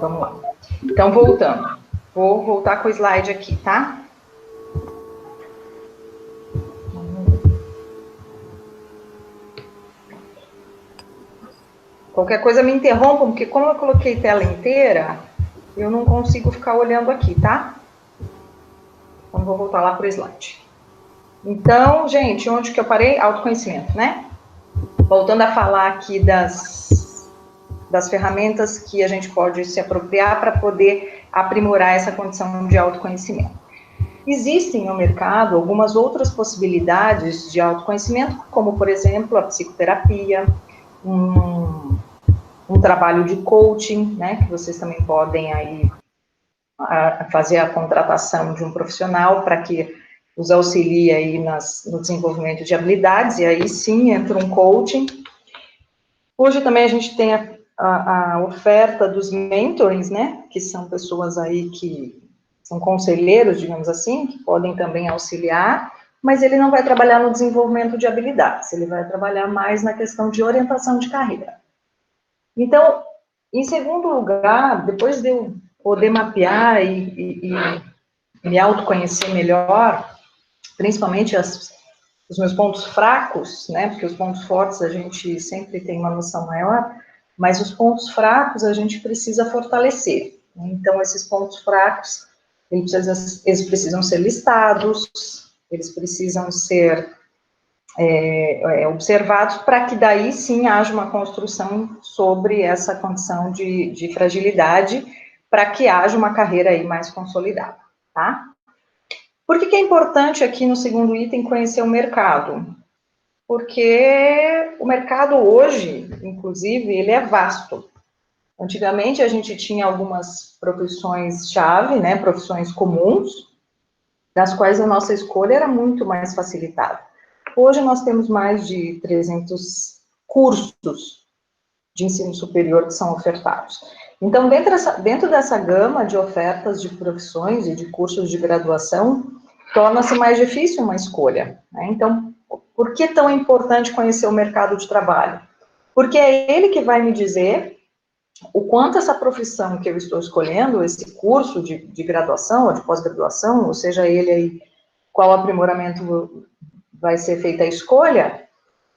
vamos lá. Então, voltando. Vou voltar com o slide aqui, tá? Qualquer coisa me interrompam, porque como eu coloquei tela inteira, eu não consigo ficar olhando aqui, tá? Então, vou voltar lá para o slide. Então, gente, onde que eu parei? Autoconhecimento, né? Voltando a falar aqui das ferramentas que a gente pode se apropriar para poder aprimorar essa condição de autoconhecimento. Existem no mercado algumas outras possibilidades de autoconhecimento, como, por exemplo, a psicoterapia, um trabalho de coaching, né, que vocês também podem aí fazer a contratação de um profissional para que os auxilie aí no desenvolvimento de habilidades, e aí sim entra um coaching. Hoje também a gente tem a oferta dos mentorings, né, que são pessoas aí que são conselheiros, digamos assim, que podem também auxiliar, mas ele não vai trabalhar no desenvolvimento de habilidades, ele vai trabalhar mais na questão de orientação de carreira. Então, em segundo lugar, depois de eu poder mapear e me autoconhecer melhor, principalmente os meus pontos fracos, né, porque os pontos fortes a gente sempre tem uma noção maior, mas os pontos fracos a gente precisa fortalecer. Então, esses pontos fracos, eles precisam ser listados, eles precisam ser observados para que daí sim haja uma construção sobre essa condição de fragilidade, para que haja uma carreira aí mais consolidada, tá? Por que é importante aqui no segundo item conhecer o mercado? Porque o mercado hoje, inclusive, ele é vasto. Antigamente a gente tinha algumas profissões-chave, né, profissões comuns, das quais a nossa escolha era muito mais facilitada. Hoje nós temos mais de 300 cursos de ensino superior que são ofertados. Então, dentro dessa gama de ofertas de profissões e de cursos de graduação, torna-se mais difícil uma escolha, né? Então, por que tão importante conhecer o mercado de trabalho? Porque é ele que vai me dizer o quanto essa profissão que eu estou escolhendo, esse curso de graduação ou de pós-graduação, ou seja, ele aí, qual aprimoramento vai ser feita a escolha,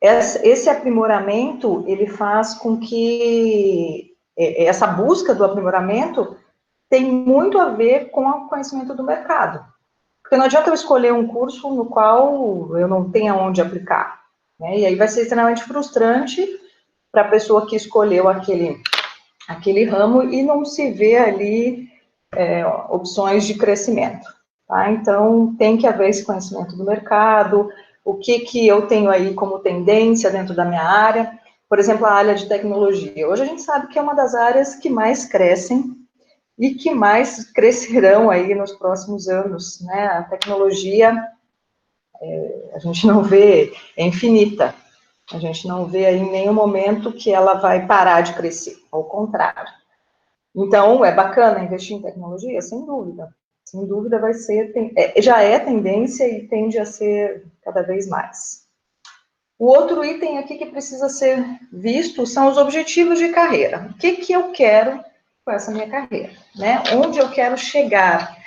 esse aprimoramento, ele faz com que essa busca do aprimoramento tem muito a ver com o conhecimento do mercado. Porque não adianta eu escolher um curso no qual eu não tenha onde aplicar, né? E aí vai ser extremamente frustrante para a pessoa que escolheu aquele ramo e não se vê ali opções de crescimento, tá? Então, tem que haver esse conhecimento do mercado, o que eu tenho aí como tendência dentro da minha área, por exemplo, a área de tecnologia. Hoje a gente sabe que é uma das áreas que mais crescem e que mais crescerão aí nos próximos anos, né? A tecnologia, a gente não vê, é infinita. A gente não vê aí em nenhum momento que ela vai parar de crescer, ao contrário. Então, é bacana investir em tecnologia? Sem dúvida. Sem dúvida vai ser, já é tendência e tende a ser cada vez mais. O outro item aqui que precisa ser visto são os objetivos de carreira. O que eu quero com essa minha carreira, né? Onde eu quero chegar?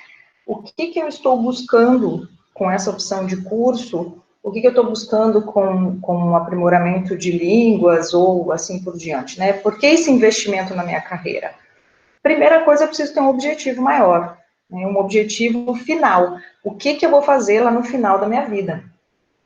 O que eu estou buscando com essa opção de curso? O que eu estou buscando com um aprimoramento de línguas ou assim por diante, né? Por que esse investimento na minha carreira? Primeira coisa, eu preciso ter um objetivo maior, né? Um objetivo final. O que eu vou fazer lá no final da minha vida?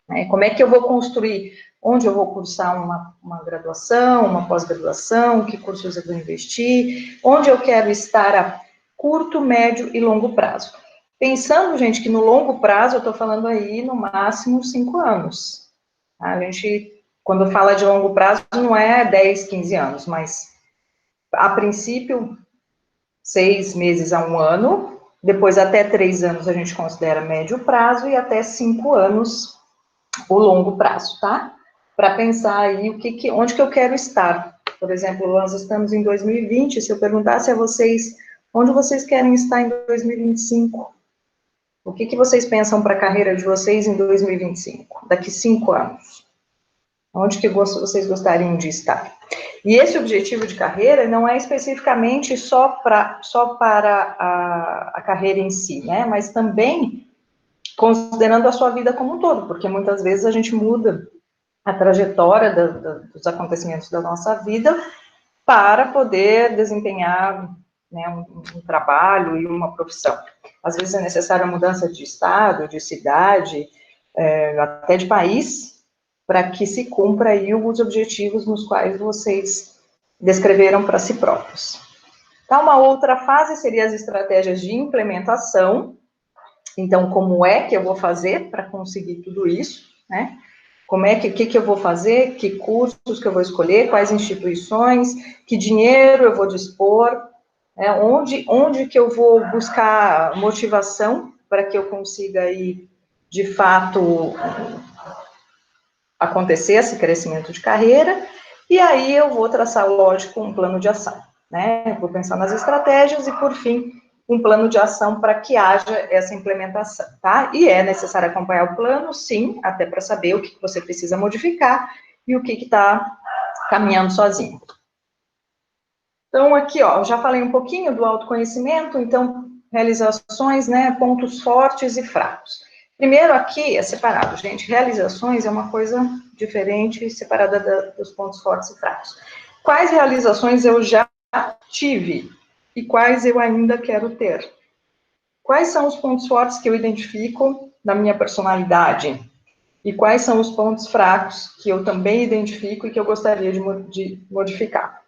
Né? Como é que eu vou construir? Onde eu vou cursar uma graduação, uma pós-graduação? Que cursos eu vou investir? Onde eu quero estar a curto, médio e longo prazo? Pensando, gente, que no longo prazo eu estou falando aí no máximo 5 anos. Tá? A gente, quando fala de longo prazo, não é 10, 15 anos, mas a princípio 6 meses a 1 ano, depois até 3 anos a gente considera médio prazo e até 5 anos o longo prazo, tá? Para pensar aí onde que eu quero estar. Por exemplo, nós estamos em 2020, se eu perguntasse a vocês onde vocês querem estar em 2025, o que vocês pensam para a carreira de vocês em 2025, daqui 5 anos? Onde que vocês gostariam de estar? E esse objetivo de carreira não é especificamente só para a carreira em si, né? Mas também considerando a sua vida como um todo, porque muitas vezes a gente muda a trajetória dos acontecimentos da nossa vida para poder desempenhar, né, um trabalho e uma profissão. Às vezes é necessária a mudança de estado, de cidade, até de país, para que se cumpra aí os objetivos nos quais vocês descreveram para si próprios. Então, uma outra fase seria as estratégias de implementação. Então, como é que eu vou fazer para conseguir tudo isso, né? Como é que eu vou fazer, que cursos que eu vou escolher, quais instituições, que dinheiro eu vou dispor, né? Onde que eu vou buscar motivação para que eu consiga aí, de fato, acontecer esse crescimento de carreira, e aí eu vou traçar, lógico, um plano de ação, né? Eu vou pensar nas estratégias e, por fim, um plano de ação para que haja essa implementação, tá? E é necessário acompanhar o plano, sim, até para saber o que você precisa modificar e o que está caminhando sozinho. Então, aqui, ó, eu já falei um pouquinho do autoconhecimento, então, realizações, né, pontos fortes e fracos. Primeiro, aqui é separado, gente, realizações é uma coisa diferente, separada dos pontos fortes e fracos. Quais realizações eu já tive e quais eu ainda quero ter? Quais são os pontos fortes que eu identifico na minha personalidade? E quais são os pontos fracos que eu também identifico e que eu gostaria de modificar?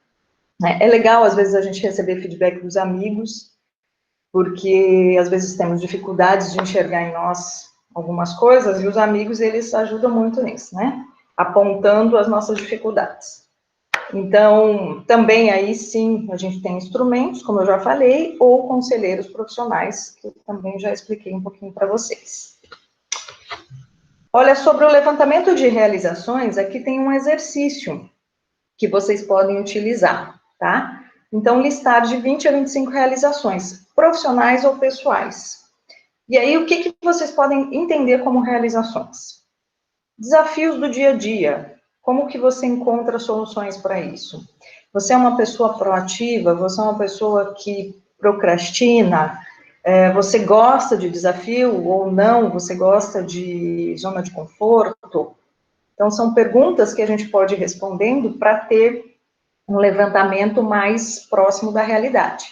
É legal, às vezes, a gente receber feedback dos amigos, porque, às vezes, temos dificuldades de enxergar em nós algumas coisas, e os amigos, eles ajudam muito nisso, né? Apontando as nossas dificuldades. Então, também aí, sim, a gente tem instrumentos, como eu já falei, ou conselheiros profissionais, que eu também já expliquei um pouquinho para vocês. Olha, sobre o levantamento de realizações, aqui tem um exercício que vocês podem utilizar, tá? Então, listar de 20 a 25 realizações, profissionais ou pessoais. E aí, o que vocês podem entender como realizações? Desafios do dia a dia. Como que você encontra soluções para isso? Você é uma pessoa proativa? Você é uma pessoa que procrastina? Você gosta de desafio ou não? Você gosta de zona de conforto? Então, são perguntas que a gente pode ir respondendo para ter um levantamento mais próximo da realidade.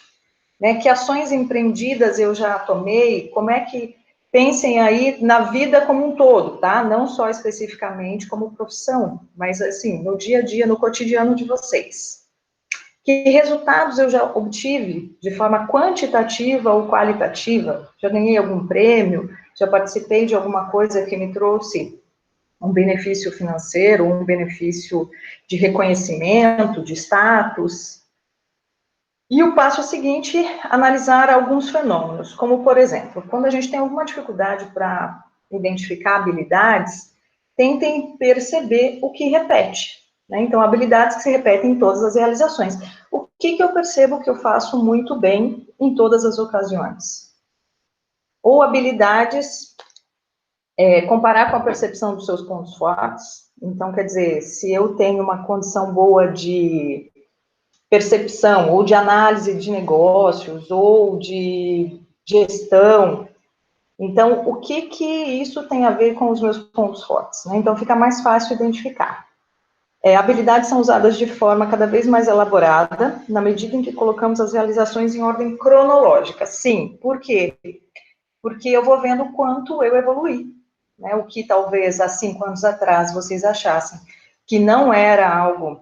Né? Que ações empreendidas eu já tomei, como é que pensem aí na vida como um todo, tá? Não só especificamente como profissão, mas assim, no dia a dia, no cotidiano de vocês. Que resultados eu já obtive de forma quantitativa ou qualitativa? Já ganhei algum prêmio? Já participei de alguma coisa que me trouxe um benefício financeiro, um benefício de reconhecimento, de status? E o passo seguinte, analisar alguns fenômenos, como, por exemplo, quando a gente tem alguma dificuldade para identificar habilidades, tentem perceber o que repete, né? Então, habilidades que se repetem em todas as realizações. O que eu percebo que eu faço muito bem em todas as ocasiões? Ou habilidades, comparar com a percepção dos seus pontos fortes. Então, quer dizer, se eu tenho uma condição boa de percepção, ou de análise de negócios, ou de gestão. Então, o que isso tem a ver com os meus pontos fortes? Né? Então, fica mais fácil identificar. Habilidades são usadas de forma cada vez mais elaborada, na medida em que colocamos as realizações em ordem cronológica. Sim, por quê? Porque eu vou vendo o quanto eu evoluí. Né? O que talvez há 5 anos atrás vocês achassem que não era algo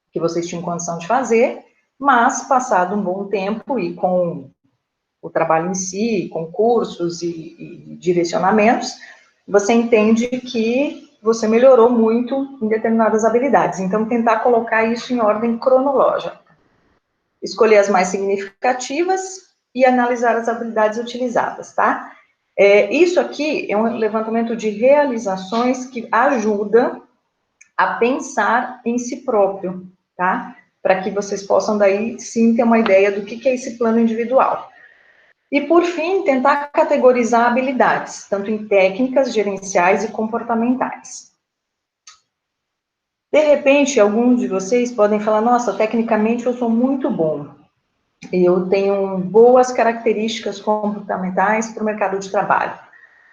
que vocês tinham condição de fazer, mas passado um bom tempo e com o trabalho em si, com cursos e direcionamentos, você entende que você melhorou muito em determinadas habilidades. Então, tentar colocar isso em ordem cronológica. Escolher as mais significativas e analisar as habilidades utilizadas, tá? Isso aqui é um levantamento de realizações que ajuda a pensar em si próprio, tá? Para que vocês possam daí sim ter uma ideia do que é esse plano individual. E por fim, tentar categorizar habilidades, tanto em técnicas, gerenciais e comportamentais. De repente, alguns de vocês podem falar, nossa, tecnicamente eu sou muito bom, eu tenho boas características comportamentais para o mercado de trabalho.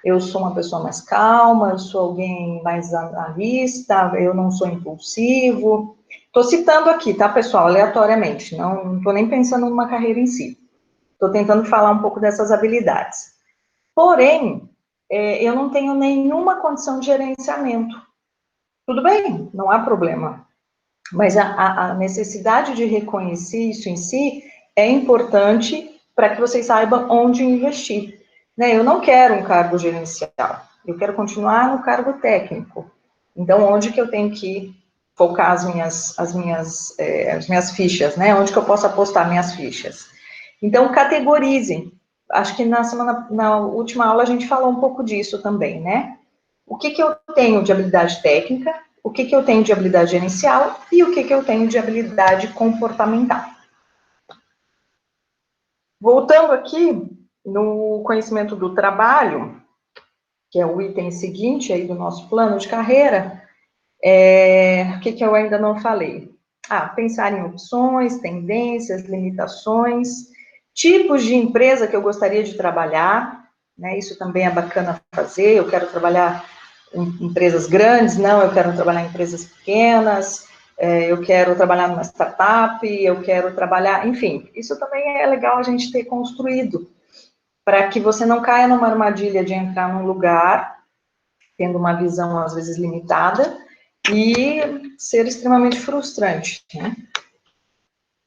Eu sou uma pessoa mais calma, eu sou alguém mais analista, eu não sou impulsivo. Estou citando aqui, tá, pessoal, aleatoriamente, não estou nem pensando numa carreira em si. Estou tentando falar um pouco dessas habilidades. Porém, eu não tenho nenhuma condição de gerenciamento. Tudo bem, não há problema. Mas a necessidade de reconhecer isso em si é importante para que vocês saibam onde investir. Né? Eu não quero um cargo gerencial, eu quero continuar no cargo técnico. Então, onde que eu tenho que focar as minhas fichas, né? Onde que eu posso apostar minhas fichas? Então, categorizem. Acho que na última aula a gente falou um pouco disso também, né? O que eu tenho de habilidade técnica, o que eu tenho de habilidade gerencial e o que eu tenho de habilidade comportamental. Voltando aqui no conhecimento do trabalho, que é o item seguinte aí do nosso plano de carreira, o que eu ainda não falei? Pensar em opções, tendências, limitações, tipos de empresa que eu gostaria de trabalhar, né? Isso também é bacana fazer. Eu quero trabalhar em empresas grandes, não, eu quero trabalhar em empresas pequenas, eu quero trabalhar numa startup, eu quero trabalhar, enfim, isso também é legal a gente ter construído, para que você não caia numa armadilha de entrar num lugar, tendo uma visão, às vezes, limitada, e ser extremamente frustrante, né?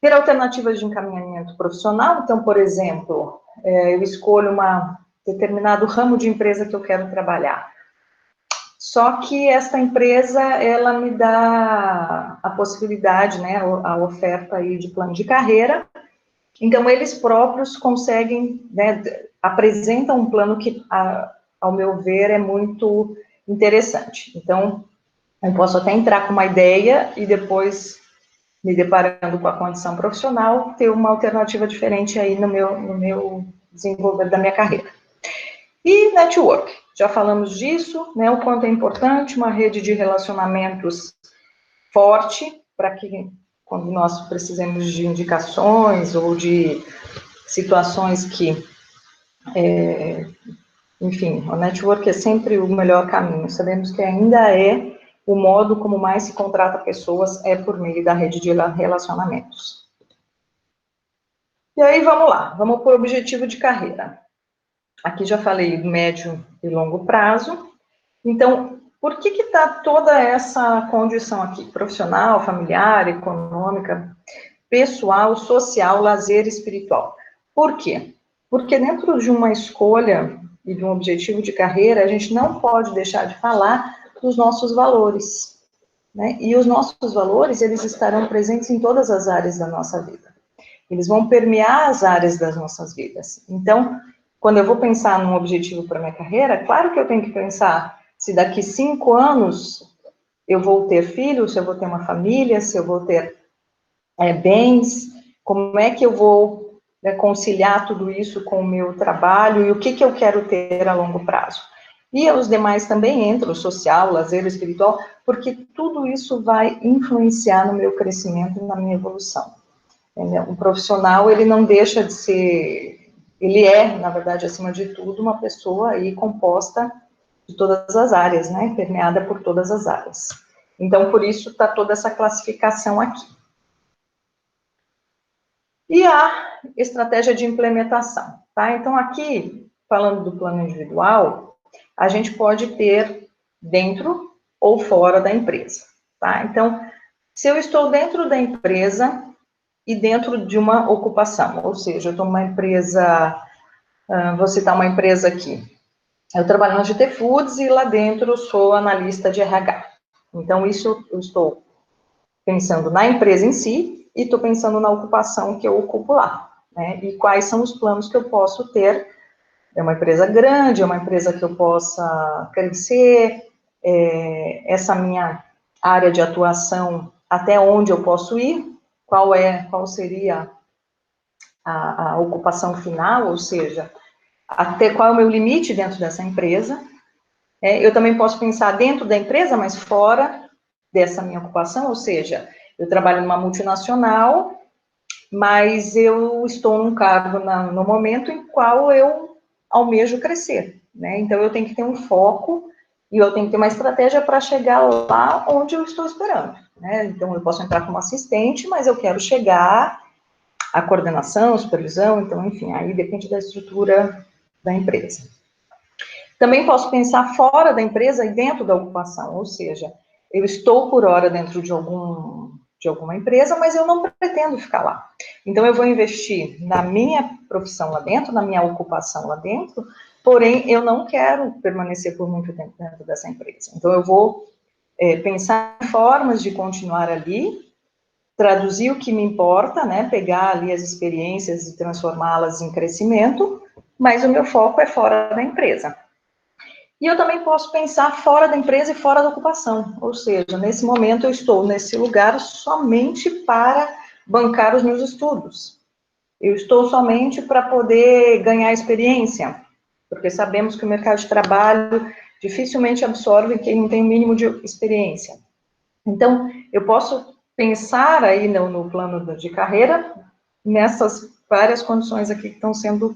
Ter alternativas de encaminhamento profissional, então, por exemplo, eu escolho um determinado ramo de empresa que eu quero trabalhar. Só que esta empresa, ela me dá a possibilidade, né, a oferta aí de plano de carreira, então eles próprios conseguem, né, apresentam um plano que, ao meu ver, é muito interessante. Então, eu posso até entrar com uma ideia e depois, me deparando com a condição profissional, ter uma alternativa diferente aí no meu desenvolver da minha carreira. E network, já falamos disso, né, o quanto é importante uma rede de relacionamentos forte, para que, quando nós precisemos de indicações ou de situações que, enfim, o network é sempre o melhor caminho. Sabemos que ainda é o modo como mais se contrata pessoas é por meio da rede de relacionamentos. E aí, vamos lá, vamos para o objetivo de carreira. Aqui já falei do médio e longo prazo. Então, por que está toda essa condição aqui? Profissional, familiar, econômica, pessoal, social, lazer, espiritual. Por quê? Porque dentro de uma escolha e de um objetivo de carreira, a gente não pode deixar de falar dos nossos valores, né? E os nossos valores, eles estarão presentes em todas as áreas da nossa vida. Eles vão permear as áreas das nossas vidas. Então, quando eu vou pensar num objetivo para minha carreira, claro que eu tenho que pensar se daqui 5 anos eu vou ter filhos, se eu vou ter uma família, se eu vou ter bens, como é que eu vou conciliar tudo isso com o meu trabalho e o que eu quero ter a longo prazo. E os demais também entram, social, lazer, espiritual, porque tudo isso vai influenciar no meu crescimento e na minha evolução. Um profissional, ele não deixa de ser, ele é, na verdade, acima de tudo, uma pessoa aí composta de todas as áreas, né, permeada por todas as áreas. Então, por isso, está toda essa classificação aqui. E a estratégia de implementação, tá? Então, aqui, falando do plano individual, a gente pode ter dentro ou fora da empresa, tá? Então, se eu estou dentro da empresa e dentro de uma ocupação, ou seja, eu estou numa empresa, vou citar uma empresa aqui, eu trabalho na GT Foods e lá dentro eu sou analista de RH. Então, isso eu estou pensando na empresa em si e estou pensando na ocupação que eu ocupo lá, né? E quais são os planos que eu posso ter. É uma empresa grande, é uma empresa que eu possa crescer, essa minha área de atuação, até onde eu posso ir, qual seria a ocupação final, ou seja, até qual é o meu limite dentro dessa empresa. Eu também posso pensar dentro da empresa, mas fora, dessa minha ocupação, ou seja, eu trabalho numa multinacional, mas eu estou num cargo no momento em qual eu almejo crescer, né? Então, eu tenho que ter um foco e eu tenho que ter uma estratégia para chegar lá onde eu estou esperando, né? Então, eu posso entrar como assistente, mas eu quero chegar à coordenação, supervisão, então, enfim, aí depende da estrutura da empresa. Também posso pensar fora da empresa e dentro da ocupação, ou seja, eu estou por hora dentro de alguma empresa, mas eu não pretendo ficar lá. Então, eu vou investir na minha profissão lá dentro, na minha ocupação lá dentro, porém, eu não quero permanecer por muito tempo dentro dessa empresa. Então, eu vou pensar em formas de continuar ali, traduzir o que me importa, né, pegar ali as experiências e transformá-las em crescimento, mas o meu foco é fora da empresa. E eu também posso pensar fora da empresa e fora da ocupação, ou seja, nesse momento eu estou nesse lugar somente para bancar os meus estudos. Eu estou somente para poder ganhar experiência, porque sabemos que o mercado de trabalho dificilmente absorve quem não tem o mínimo de experiência. Então, eu posso pensar aí no plano de carreira nessas várias condições aqui que estão sendo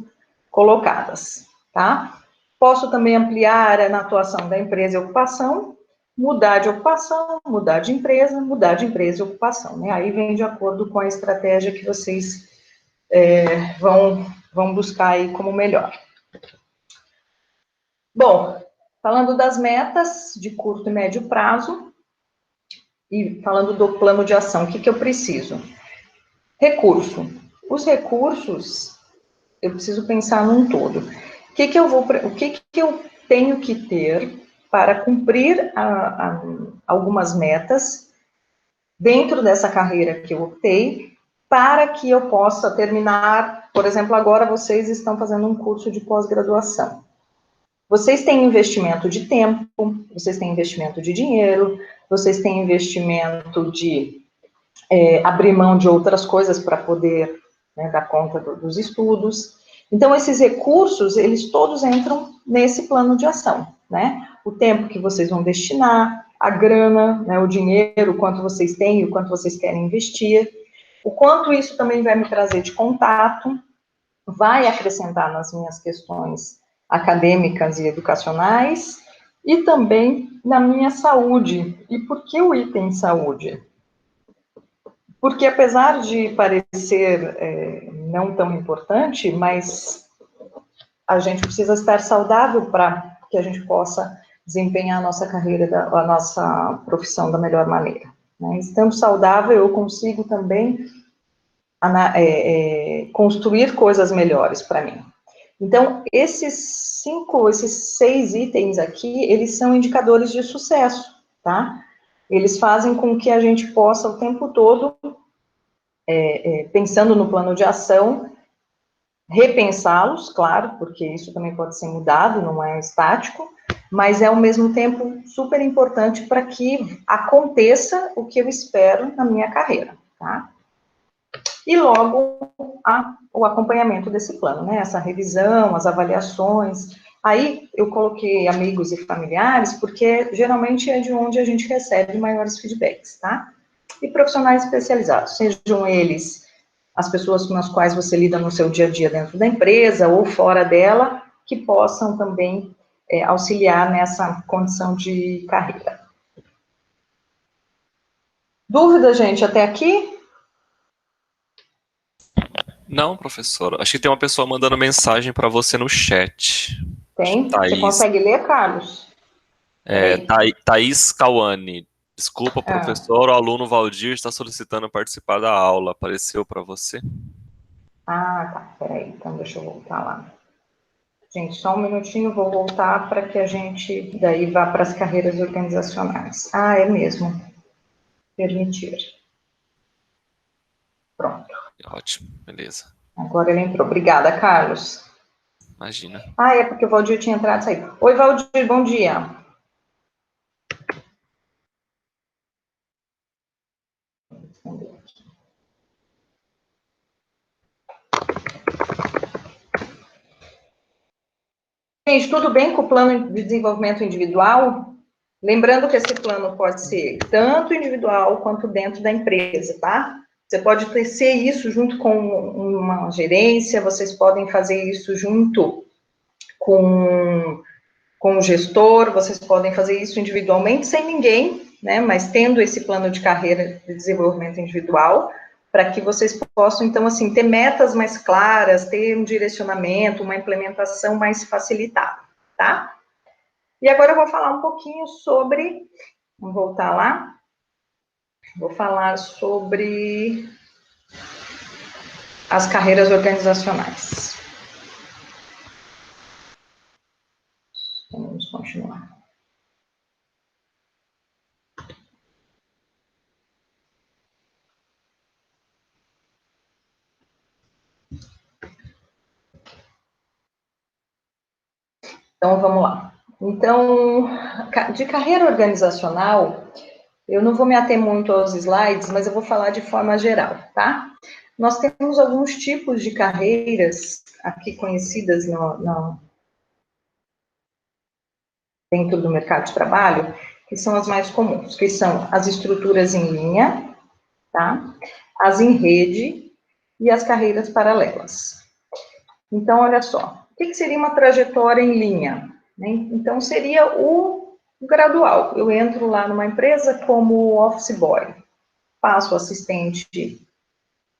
colocadas, tá? Posso também ampliar na atuação da empresa e ocupação, mudar de ocupação, mudar de empresa e ocupação, né? Aí vem de acordo com a estratégia que vocês vão buscar aí como melhor. Bom, falando das metas de curto e médio prazo, e falando do plano de ação, o que eu preciso? Recurso. Os recursos, eu preciso pensar num todo. O que eu tenho que ter para cumprir algumas metas dentro dessa carreira que eu optei, para que eu possa terminar, por exemplo, agora vocês estão fazendo um curso de pós-graduação. Vocês têm investimento de tempo, vocês têm investimento de dinheiro, vocês têm investimento de abrir mão de outras coisas para poder, né, dar conta dos estudos. Então, esses recursos, eles todos entram nesse plano de ação, né? O tempo que vocês vão destinar, a grana, né, o dinheiro, o quanto vocês têm, o quanto vocês querem investir, o quanto isso também vai me trazer de contato, vai acrescentar nas minhas questões acadêmicas e educacionais, e também na minha saúde. E por que o item saúde? Porque apesar de parecer não tão importante, mas a gente precisa estar saudável para que a gente possa desempenhar a nossa carreira, a nossa profissão da melhor maneira, né? Estando saudável, eu consigo também construir coisas melhores para mim. Então, esses 6 itens aqui, eles são indicadores de sucesso, tá? Eles fazem com que a gente possa, o tempo todo, pensando no plano de ação, repensá-los, claro, porque isso também pode ser mudado, não é estático, mas é ao mesmo tempo super importante para que aconteça o que eu espero na minha carreira, tá? E logo o acompanhamento desse plano, né? Essa revisão, as avaliações. Aí eu coloquei amigos e familiares, porque geralmente é de onde a gente recebe maiores feedbacks, tá? E profissionais especializados, sejam eles as pessoas com as quais você lida no seu dia a dia dentro da empresa ou fora dela, que possam também auxiliar nessa condição de carreira. Dúvida, gente, até aqui? Não, professora. Acho que tem uma pessoa mandando mensagem para você no chat. Tem? Você Thaís, consegue ler, Carlos? Peraí. Thaís Cauane. Desculpa, Ah. professor, o aluno Valdir está solicitando participar da aula. Apareceu para você? Ah, tá. Peraí, então deixa eu voltar lá. Gente, só um minutinho, vou voltar para que a gente daí vá para as carreiras organizacionais. Ah, é mesmo. Permitir. Pronto. Ótimo, beleza. Agora ele entrou. Obrigada, Carlos. Imagina. Ah, é porque o Valdir tinha entrado e saído. Oi, Valdir, bom dia. Gente, tudo bem com o plano de desenvolvimento individual? Lembrando que esse plano pode ser tanto individual quanto dentro da empresa, tá? Você pode tecer isso junto com uma gerência, vocês podem fazer isso junto com o gestor, vocês podem fazer isso individualmente, sem ninguém, né? Mas tendo esse plano de carreira de desenvolvimento individual, para que vocês possam, então, assim, ter metas mais claras, ter um direcionamento, uma implementação mais facilitada, tá? E agora eu vou falar um pouquinho sobre, vamos voltar lá, vou falar sobre as carreiras organizacionais. Vamos continuar. Então, vamos lá. Então, de carreira organizacional, eu não vou me ater muito aos slides, mas eu vou falar de forma geral, tá? Nós temos alguns tipos de carreiras aqui conhecidas dentro do mercado de trabalho, que são as mais comuns, que são as estruturas em linha, tá? As em rede e as carreiras paralelas. Então, olha só, o que seria uma trajetória em linha? Então, seria o gradual. Eu entro lá numa empresa como office boy, passo assistente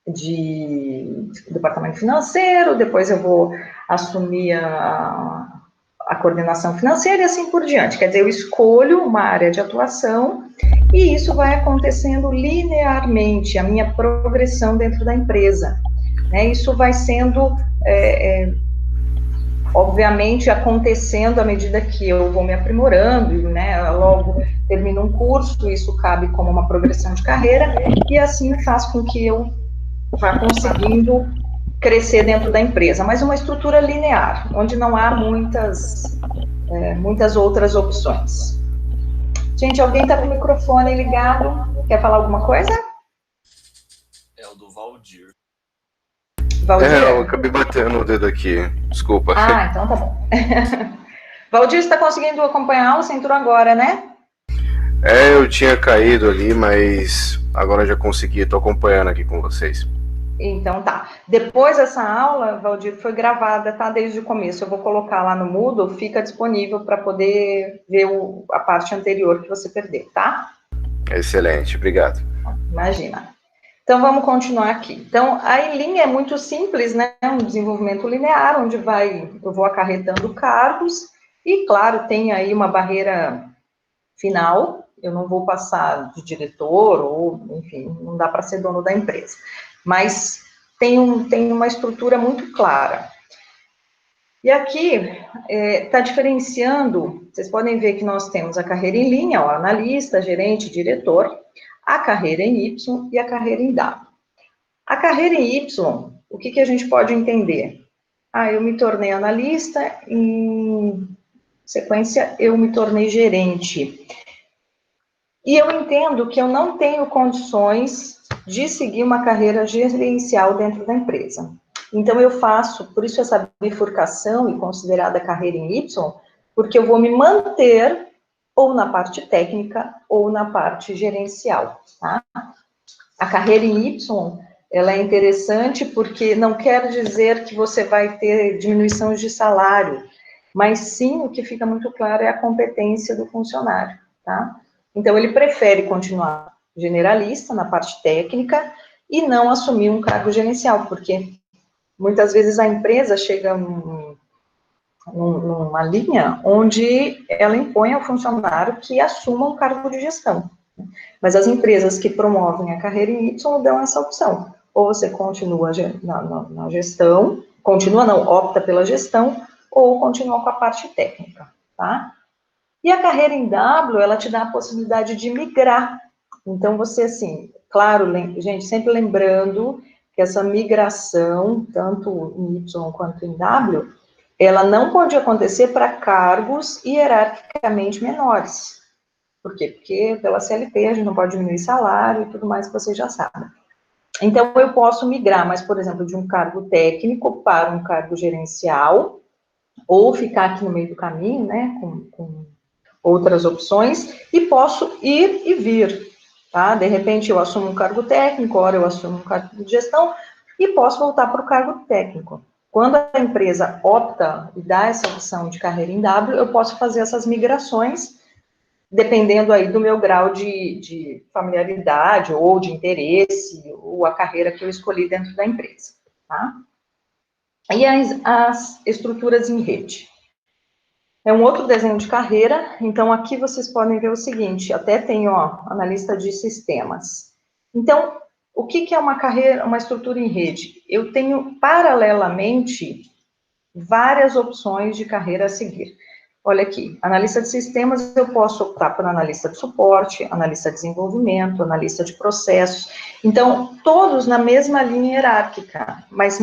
de departamento financeiro, depois eu vou assumir a coordenação financeira e assim por diante. Quer dizer, eu escolho uma área de atuação e isso vai acontecendo linearmente, a minha progressão dentro da empresa. Isso vai sendo, obviamente, acontecendo à medida que eu vou me aprimorando, logo termino um curso, isso cabe como uma progressão de carreira, e assim faz com que eu vá conseguindo crescer dentro da empresa, mas uma estrutura linear, onde não há muitas outras opções. Gente, alguém está com o microfone ligado? Quer falar alguma coisa? É o do Valdir. Valdir? Eu acabei batendo o dedo aqui, desculpa. Ah, então tá bom. Valdir, você está conseguindo acompanhar a aula? Você entrou agora, né? Eu tinha caído ali, mas agora já consegui, estou acompanhando aqui com vocês. Então tá. Depois essa aula, Valdir, foi gravada, tá? Desde o começo. Eu vou colocar lá no Moodle, fica disponível para poder ver a parte anterior que você perdeu, tá? Excelente, obrigado. Imagina. Então, vamos continuar aqui. Então, a linha é muito simples, né? Um desenvolvimento linear, onde eu vou acarretando cargos, e, claro, tem aí uma barreira final, eu não vou passar de diretor, ou, enfim, não dá para ser dono da empresa. Mas tem uma estrutura muito clara. E aqui, está diferenciando, vocês podem ver que nós temos a carreira em linha, analista, gerente, diretor, a carreira em Y e a carreira em W. A carreira em Y, o que a gente pode entender? Eu me tornei analista, em sequência, eu me tornei gerente. E eu entendo que eu não tenho condições de seguir uma carreira gerencial dentro da empresa. Então, eu faço, por isso essa bifurcação e considerada carreira em Y, porque eu vou me manter ou na parte técnica ou na parte gerencial, tá? A carreira em Y, ela é interessante porque não quer dizer que você vai ter diminuição de salário, mas sim, o que fica muito claro é a competência do funcionário, tá? Então, ele prefere continuar generalista na parte técnica e não assumir um cargo gerencial, porque muitas vezes a empresa chega numa linha onde ela impõe ao funcionário que assuma um cargo de gestão. Mas as empresas que promovem a carreira em Y dão essa opção. Ou você continua na gestão, opta pela gestão, ou continua com a parte técnica, tá? E a carreira em W, ela te dá a possibilidade de migrar. Então, você, assim, claro, gente, sempre lembrando que essa migração, tanto em Y quanto em W, ela não pode acontecer para cargos hierarquicamente menores. Por quê? Porque pela CLT a gente não pode diminuir salário e tudo mais que vocês já sabem. Então, eu posso migrar, mas, por exemplo, de um cargo técnico para um cargo gerencial, ou ficar aqui no meio do caminho, né, com outras opções, e posso ir e vir, tá? De repente eu assumo um cargo técnico, ora eu assumo um cargo de gestão, e posso voltar para o cargo técnico. Quando a empresa opta e dá essa opção de carreira em W, eu posso fazer essas migrações, dependendo aí do meu grau de familiaridade, ou de interesse, ou a carreira que eu escolhi dentro da empresa, tá? E as estruturas em rede. É um outro desenho de carreira, então aqui vocês podem ver o seguinte, até tem, ó, analista de sistemas. Então, o que é uma carreira, uma estrutura em rede? Eu tenho, paralelamente, várias opções de carreira a seguir. Olha aqui, analista de sistemas, eu posso optar por analista de suporte, analista de desenvolvimento, analista de processos. Então, todos na mesma linha hierárquica, mas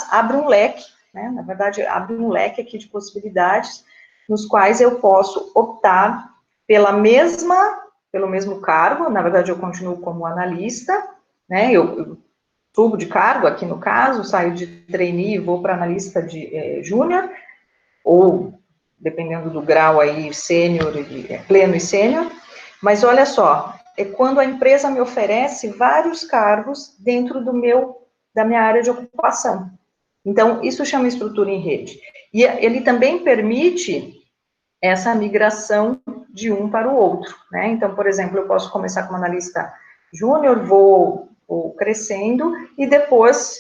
abre um leque, né? Na verdade, abre um leque aqui de possibilidades, nos quais eu posso optar pelo mesmo cargo, na verdade, eu continuo como analista, né? Eu subo de cargo, aqui no caso, saio de trainee e vou para analista de júnior, ou, dependendo do grau aí, sênior, pleno e sênior, mas olha só, é quando a empresa me oferece vários cargos dentro da minha área de ocupação. Então, isso chama estrutura em rede. E ele também permite essa migração de um para o outro, né? Então, por exemplo, eu posso começar como analista júnior, vou crescendo, e depois,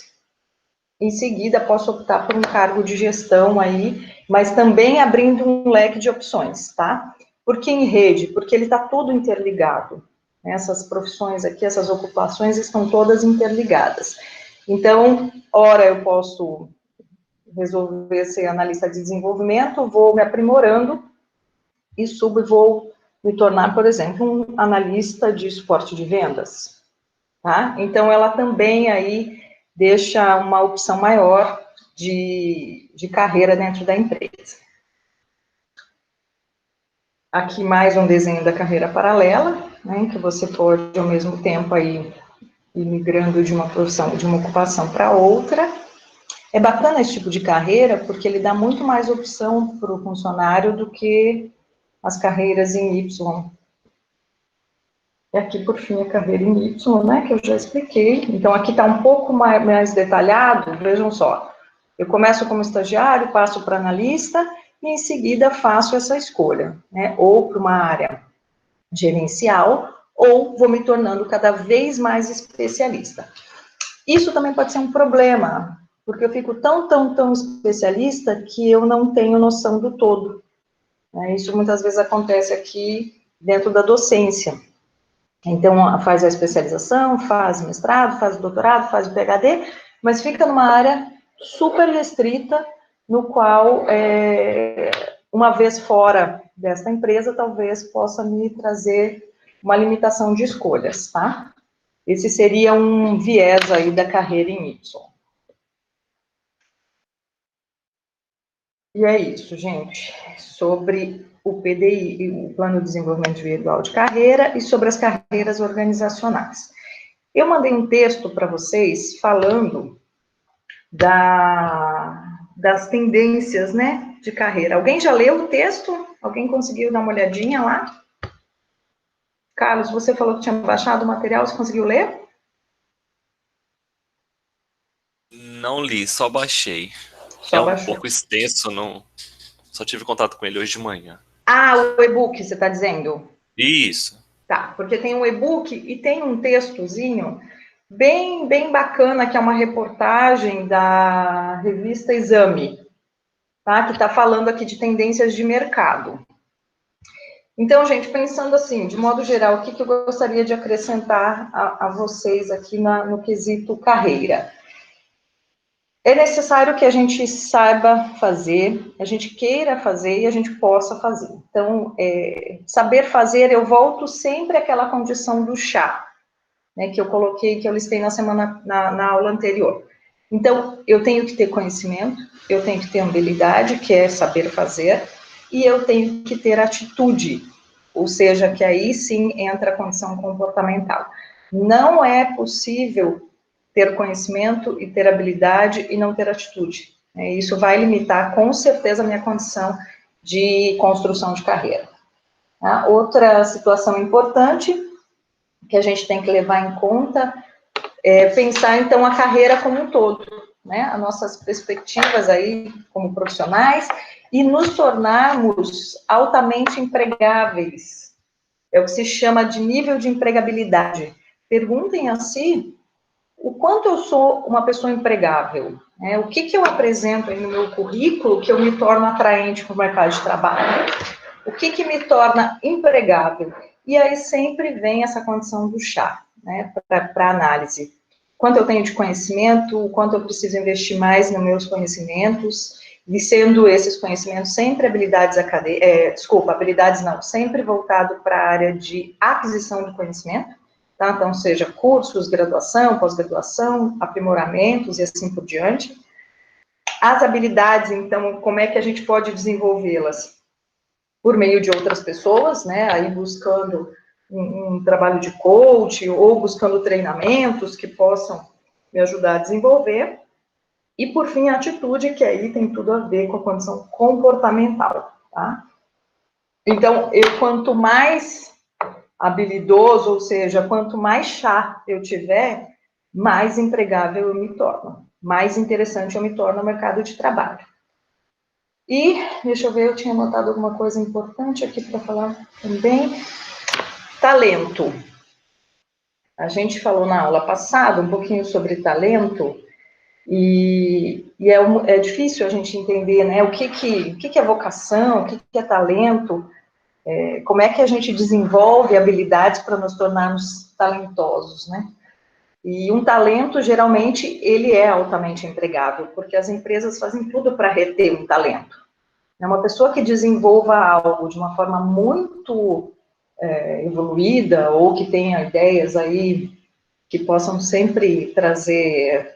em seguida, posso optar por um cargo de gestão aí, mas também abrindo um leque de opções, tá? Por que em rede? Porque ele está todo interligado. Essas profissões aqui, essas ocupações estão todas interligadas. Então, ora eu posso resolver ser analista de desenvolvimento, vou me aprimorando e subo e vou me tornar, por exemplo, um analista de suporte de vendas, tá? Então, ela também aí deixa uma opção maior de carreira dentro da empresa. Aqui mais um desenho da carreira paralela, né, que você pode, ao mesmo tempo, aí, ir migrando de uma profissão, de uma ocupação para outra. É bacana esse tipo de carreira, porque ele dá muito mais opção para o funcionário do que as carreiras em Y. E aqui, por fim, a carreira em Y, né, que eu já expliquei. Então, aqui está um pouco mais detalhado, vejam só. Eu começo como estagiário, passo para analista, e em seguida faço essa escolha, né, ou para uma área gerencial, ou vou me tornando cada vez mais especialista. Isso também pode ser um problema, porque eu fico tão especialista que eu não tenho noção do todo. Isso muitas vezes acontece aqui dentro da docência. Então, faz a especialização, faz mestrado, faz doutorado, faz o PhD, mas fica numa área super restrita, no qual, uma vez fora desta empresa, talvez possa me trazer uma limitação de escolhas, tá? Esse seria um viés aí da carreira em Y. E é isso, gente, sobre o PDI, o Plano de Desenvolvimento Individual de Carreira, e sobre as carreiras organizacionais. Eu mandei um texto para vocês falando das tendências, né, de carreira. Alguém já leu o texto? Alguém conseguiu dar uma olhadinha lá? Carlos, você falou que tinha baixado o material, você conseguiu ler? Não li, só baixei. Só um baixou. pouco extenso, não. Só tive contato com ele hoje de manhã. Ah, o e-book, você está dizendo? Isso. Tá, porque tem um e-book e tem um textozinho bem bacana, que é uma reportagem da revista Exame, tá? Que está falando aqui de tendências de mercado. Então, gente, pensando assim, de modo geral, o que eu gostaria de acrescentar a vocês aqui no quesito carreira? É necessário que a gente saiba fazer, a gente queira fazer e a gente possa fazer. Então, saber fazer, eu volto sempre àquela condição do chá, né, que eu coloquei, que eu listei na aula anterior. Então, eu tenho que ter conhecimento, eu tenho que ter habilidade, que é saber fazer, e eu tenho que ter atitude, ou seja, que aí sim entra a condição comportamental. Não é possível ter conhecimento e ter habilidade e não ter atitude. Isso vai limitar, com certeza, a minha condição de construção de carreira. Tá? Outra situação importante que a gente tem que levar em conta é pensar, então, a carreira como um todo, né? As nossas perspectivas aí como profissionais e nos tornarmos altamente empregáveis. É o que se chama de nível de empregabilidade. Perguntem a si o quanto eu sou uma pessoa empregável, né? O que eu apresento aí no meu currículo que eu me torno atraente para o mercado de trabalho, o que me torna empregável. E aí sempre vem essa condição do chá, né, para análise. Quanto eu tenho de conhecimento, o quanto eu preciso investir mais nos meus conhecimentos, e sendo esses conhecimentos sempre habilidades habilidades não, sempre voltado para a área de aquisição de conhecimento, tá? Então, seja cursos, graduação, pós-graduação, aprimoramentos e assim por diante. As habilidades, então, como é que a gente pode desenvolvê-las? Por meio de outras pessoas, né, aí buscando um trabalho de coach ou buscando treinamentos que possam me ajudar a desenvolver. E, por fim, a atitude, que aí tem tudo a ver com a condição comportamental, tá? Então, quanto mais habilidoso, ou seja, quanto mais chá eu tiver, mais empregável eu me torno, mais interessante eu me torno no mercado de trabalho. E, deixa eu ver, eu tinha anotado alguma coisa importante aqui para falar também. Talento. A gente falou na aula passada um pouquinho sobre talento, e é difícil a gente entender, né, o que é vocação, o que é talento, como é que a gente desenvolve habilidades para nos tornarmos talentosos, né? E um talento, geralmente, ele é altamente empregável, porque as empresas fazem tudo para reter um talento. Uma pessoa que desenvolva algo de uma forma muito evoluída, ou que tenha ideias aí que possam sempre trazer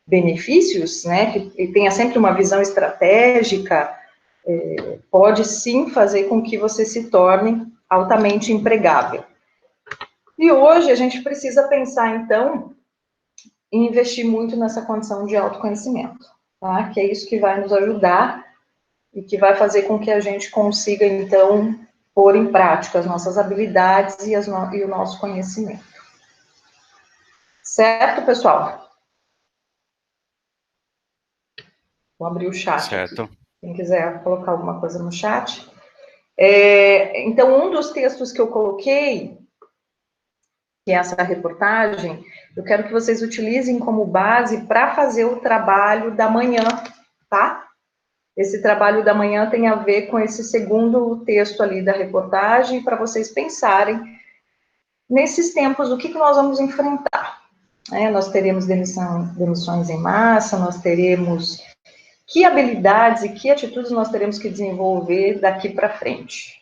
benefícios, né, que tenha sempre uma visão estratégica, pode sim fazer com que você se torne altamente empregável. E hoje a gente precisa pensar, então, em investir muito nessa condição de autoconhecimento, tá? Que é isso que vai nos ajudar e que vai fazer com que a gente consiga, então, pôr em prática as nossas habilidades e o nosso conhecimento. Certo, pessoal? Vou abrir o chat Certo. aqui. Quem quiser colocar alguma coisa no chat. Então, um dos textos que eu coloquei, que é essa reportagem, eu quero que vocês utilizem como base para fazer o trabalho da manhã, tá? Esse trabalho da manhã tem a ver com esse segundo texto ali da reportagem, para vocês pensarem, nesses tempos, o que nós vamos enfrentar. Nós teremos demissões em massa, nós teremos... Que habilidades e que atitudes nós teremos que desenvolver daqui para frente?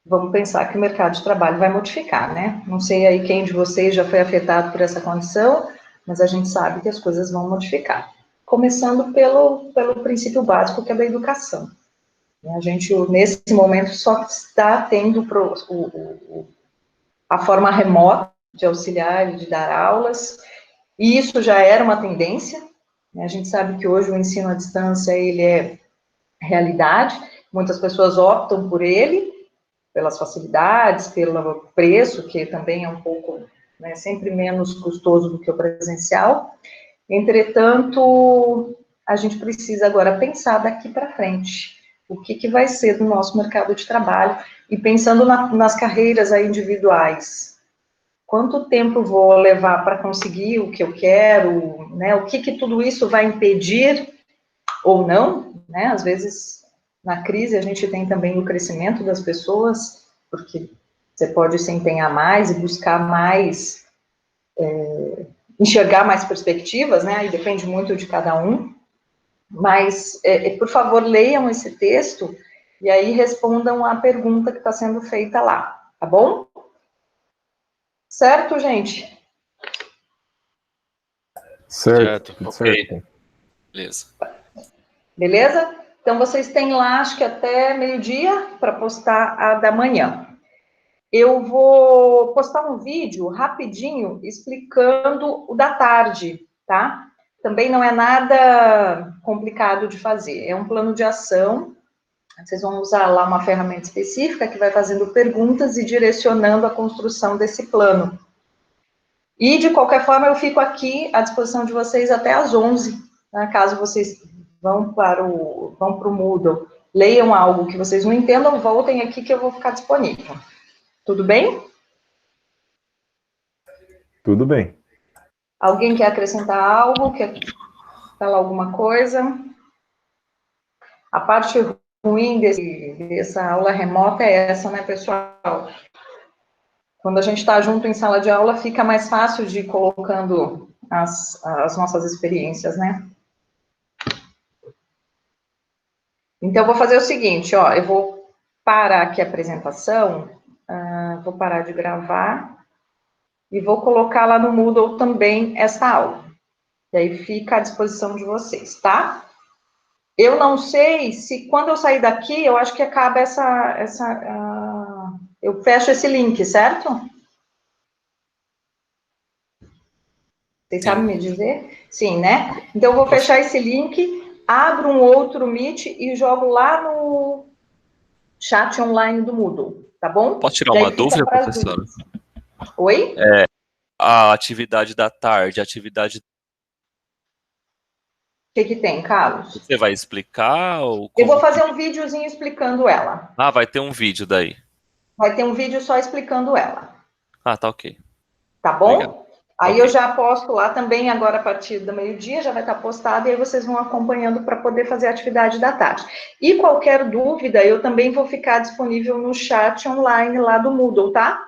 Vamos pensar que o mercado de trabalho vai modificar, né? Não sei aí quem de vocês já foi afetado por essa condição, mas a gente sabe que as coisas vão modificar. Começando pelo princípio básico, que é da educação. A gente, nesse momento, só está tendo a forma remota de auxiliar e de dar aulas, e isso já era uma tendência. A gente sabe que hoje o ensino à distância, ele é realidade, muitas pessoas optam por ele, pelas facilidades, pelo preço, que também é um pouco, né, sempre menos custoso do que o presencial. Entretanto, a gente precisa agora pensar daqui para frente, o que vai ser do nosso mercado de trabalho, e pensando nas carreiras aí individuais. Quanto tempo vou levar para conseguir o que eu quero, né? O que tudo isso vai impedir ou não, né? Às vezes, na crise, a gente tem também o crescimento das pessoas, porque você pode se empenhar mais e buscar mais, enxergar mais perspectivas, né? Aí depende muito de cada um. Mas, por favor, leiam esse texto e aí respondam a pergunta que está sendo feita lá, tá bom? Certo, gente? Certo. Ok. Certo. Beleza. Beleza? Então, vocês têm lá, acho que até meio-dia, para postar a da manhã. Eu vou postar um vídeo rapidinho explicando o da tarde, tá? Também não é nada complicado de fazer. É um plano de ação Vocês vão usar lá uma ferramenta específica que vai fazendo perguntas e direcionando a construção desse plano. E, de qualquer forma, eu fico aqui à disposição de vocês até às 11, né, caso vocês vão para o Moodle, leiam algo que vocês não entendam, voltem aqui que eu vou ficar disponível. Tudo bem? Tudo bem. Alguém quer acrescentar algo? Quer falar alguma coisa? A parte ruim dessa aula remota é essa, né, pessoal? Quando a gente está junto em sala de aula, fica mais fácil de ir colocando as nossas experiências, né? Então, eu vou fazer o seguinte, ó, eu vou parar aqui a apresentação, vou parar de gravar e vou colocar lá no Moodle também essa aula. E aí fica à disposição de vocês, tá? Eu não sei se quando eu sair daqui, eu acho que acaba eu fecho esse link, certo? Vocês sabem me dizer? Sim, né? Então, eu vou fechar esse link, abro um outro Meet e jogo lá no chat online do Moodle, tá bom? Posso tirar uma dúvida, professora? Oi? A atividade da tarde, a atividade... O que tem, Carlos? Você vai explicar? Ou eu vou fazer um videozinho explicando ela. Ah, vai ter um vídeo daí. Vai ter um vídeo só explicando ela. Ah, tá ok. Tá bom? Obrigado. Aí Okay. eu já posto lá também, agora a partir do meio-dia, já vai estar postado, e aí vocês vão acompanhando para poder fazer a atividade da tarde. E qualquer dúvida, eu também vou ficar disponível no chat online lá do Moodle, tá?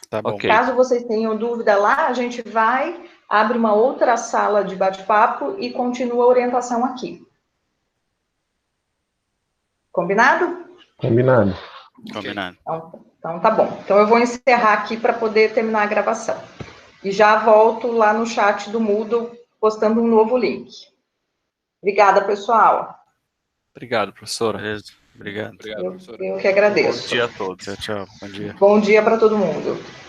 Tá bom. Okay. Caso vocês tenham dúvida lá, a gente vai, abre uma outra sala de bate-papo e continua a orientação aqui. Combinado? Combinado. Combinado. Então tá bom. Então eu vou encerrar aqui para poder terminar a gravação. E já volto lá no chat do Moodle, postando um novo link. Obrigada, pessoal. Obrigado, professora. Beleza. Obrigado. Eu que agradeço. Bom dia a todos. Tchau, tchau. Bom dia. Bom dia para todo mundo.